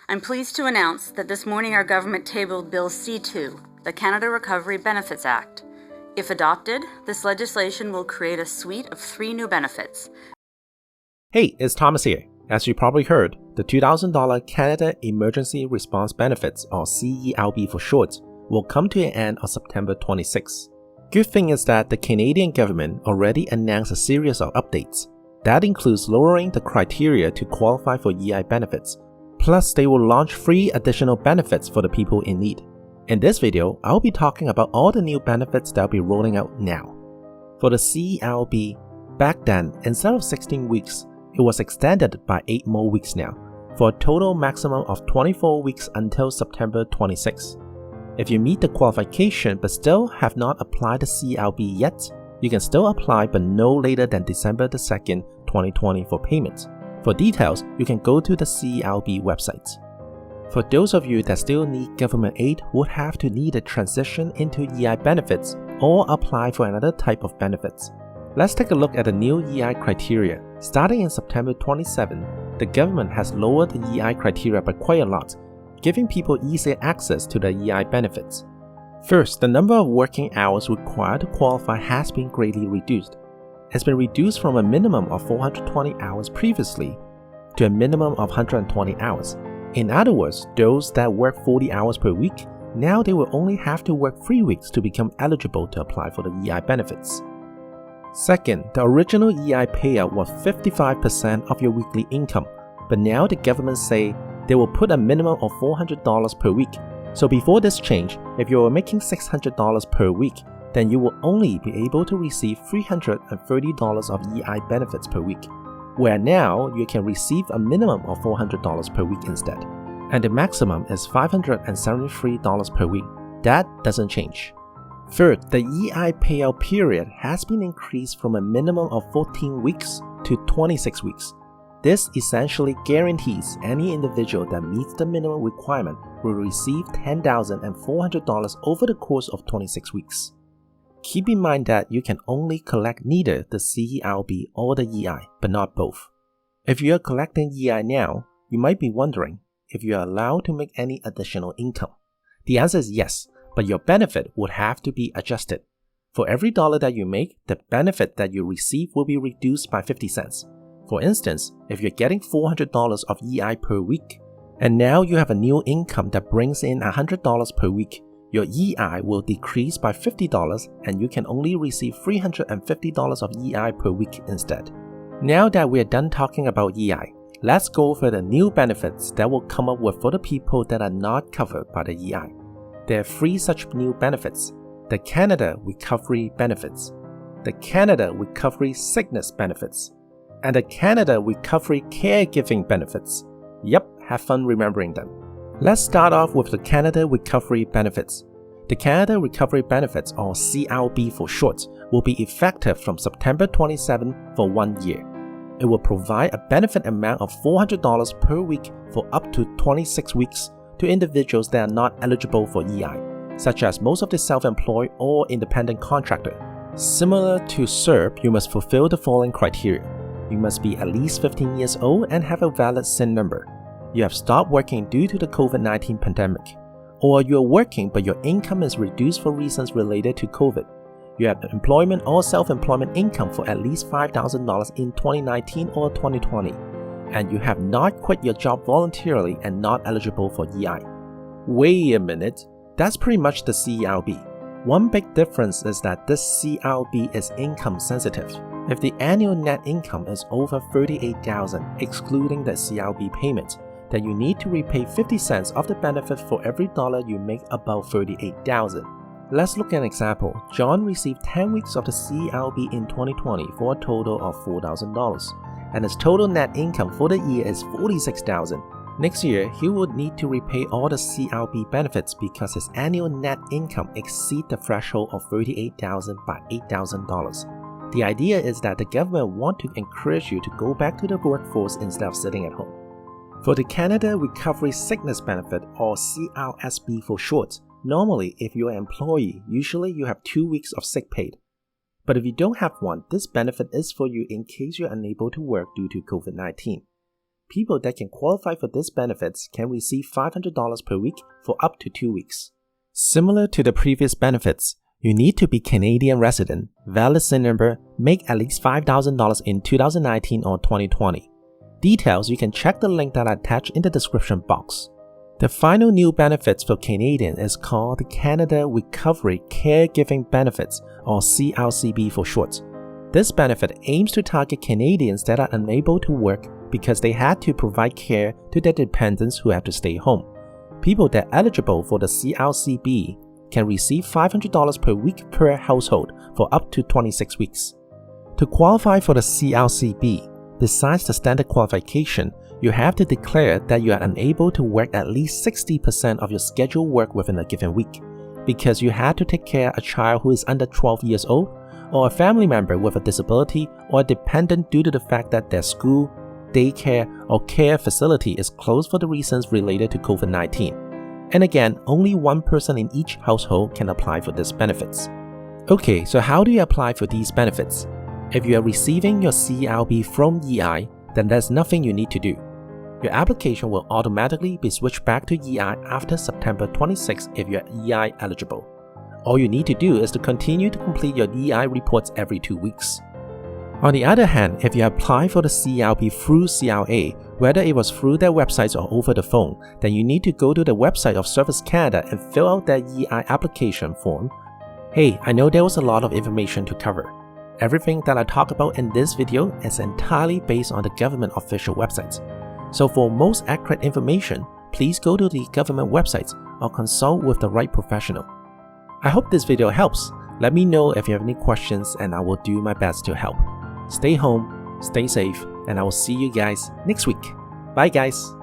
I'm pleased to announce that this morning our government tabled Bill C-2, the Canada Recovery Benefits Act. If adopted, this legislation will create a suite of 3 new benefits. Hey, it's Thomas here. As you probably heard, the $2,000 Canada Emergency Response Benefits, or CERB for short, will come to an end on September 26. Good thing is that the Canadian government already announced a series of updates. That includes lowering the criteria to qualify for EI benefits. Plus, they will launch 3 additional benefits for the people in need. In this video, I'll be talking about all the new benefits that will be rolling out now. For the CERB, back then, instead of 16 weeks, it was extended by 8 more weeks now, for a total maximum of 24 weeks until September 26. If you meet the qualification but still have not applied the CERB yet, you can still apply but no later than December 2nd, 2020 for payment. For details, you can go to the CERB website. For those of you that still need government aid would have to need a transition into EI benefits or apply for another type of benefits. Let's take a look at the new EI criteria. Starting in September 27, the government has lowered the EI criteria by quite a lot, giving people easier access to the EI benefits. First, the number of working hours required to qualify has been greatly reduced. It's been reduced from a minimum of 420 hours previously to a minimum of 120 hours. In other words, those that work 40 hours per week, now they will only have to work 3 weeks to become eligible to apply for the EI benefits. Second, the original EI payout was 55% of your weekly income, but now the government say they will put a minimum of $400 per week. So before this change, if you were making $600 per week, then you will only be able to receive $330 of EI benefits per week, where now you can receive a minimum of $400 per week instead. And the maximum is $573 per week. That doesn't change. Third, the EI payout period has been increased from a minimum of 14 weeks to 26 weeks. This essentially guarantees any individual that meets the minimum requirement will receive $10,400 over the course of 26 weeks. Keep in mind that you can only collect neither the CERB or the EI, but not both. If you are collecting EI now, you might be wondering if you are allowed to make any additional income. The answer is yes, but your benefit would have to be adjusted. For every dollar that you make, the benefit that you receive will be reduced by 50 cents. For instance, if you're getting $400 of EI per week, and now you have a new income that brings in $100 per week, your EI will decrease by $50 and you can only receive $350 of EI per week instead. Now that we're done talking about EI, let's go over the new benefits that will come up with for the people that are not covered by the EI. There are 3 such new benefits: the Canada Recovery Benefits, the Canada Recovery Sickness Benefits, and the Canada Recovery Caregiving Benefits. Yep, have fun remembering them. Let's start off with the Canada Recovery Benefits. The Canada Recovery Benefits, or CERB for short, will be effective from September 27 for 1 year. It will provide a benefit amount of $400 per week for up to 26 weeks to individuals that are not eligible for EI, such as most of the self-employed or independent contractor. Similar to CERB, you must fulfill the following criteria. You must be at least 15 years old and have a valid SIN number. You have stopped working due to the COVID-19 pandemic, or you are working but your income is reduced for reasons related to COVID. You have employment or self-employment income for at least $5,000 in 2019 or 2020, and you have not quit your job voluntarily and not eligible for EI. Wait a minute, that's pretty much the CERB. One big difference is that this CERB is income sensitive. If the annual net income is over $38,000, excluding the CERB payment, then you need to repay 50 cents of the benefit for every dollar you make above $38,000. Let's look at an example. John received 10 weeks of the CERB in 2020 for a total of $4,000, and his total net income for the year is $46,000. Next year, he would need to repay all the CERB benefits because his annual net income exceeds the threshold of $38,000 by $8,000. The idea is that the government wants to encourage you to go back to the workforce instead of sitting at home. For the Canada Recovery Sickness Benefit, or CRSB for short, normally if you're an employee, usually you have 2 weeks of sick pay. But if you don't have one, this benefit is for you in case you're unable to work due to COVID-19. people that can qualify for these benefits can receive $500 per week for up to 2 weeks. Similar to the previous benefits, you need to be Canadian resident, valid SIN number, make at least $5,000 in 2019 or 2020. Details you can check the link that I attached in the description box. The final new benefits for Canadian is called the Canada Recovery Caregiving Benefits, or CRCB for short. This benefit aims to target Canadians that are unable to work because they had to provide care to their dependents who have to stay home. People that are eligible for the CRCB can receive $500 per week per household for up to 26 weeks. To qualify for the CRCB, besides the standard qualification, you have to declare that you are unable to work at least 60% of your scheduled work within a given week because you had to take care of a child who is under 12 years old, or a family member with a disability, or a dependent due to the fact that their school, daycare, or care facility is closed for the reasons related to COVID-19. And again, only one person in each household can apply for these benefits. Okay, so how do you apply for these benefits? If you are receiving your CELB from EI, then there's nothing you need to do. Your application will automatically be switched back to EI after September 26 if you are EI eligible. All you need to do is to continue to complete your EI reports every 2 weeks. On the other hand, if you apply for the CELB through CRA, whether it was through their websites or over the phone, then you need to go to the website of Service Canada and fill out their EI application form. Hey, I know there was a lot of information to cover. Everything that I talk about in this video is entirely based on the government official websites. So for most accurate information, please go to the government websites or consult with the right professional. I hope this video helps. Let me know if you have any questions and I will do my best to help. Stay home, stay safe, and I will see you guys next week. Bye guys!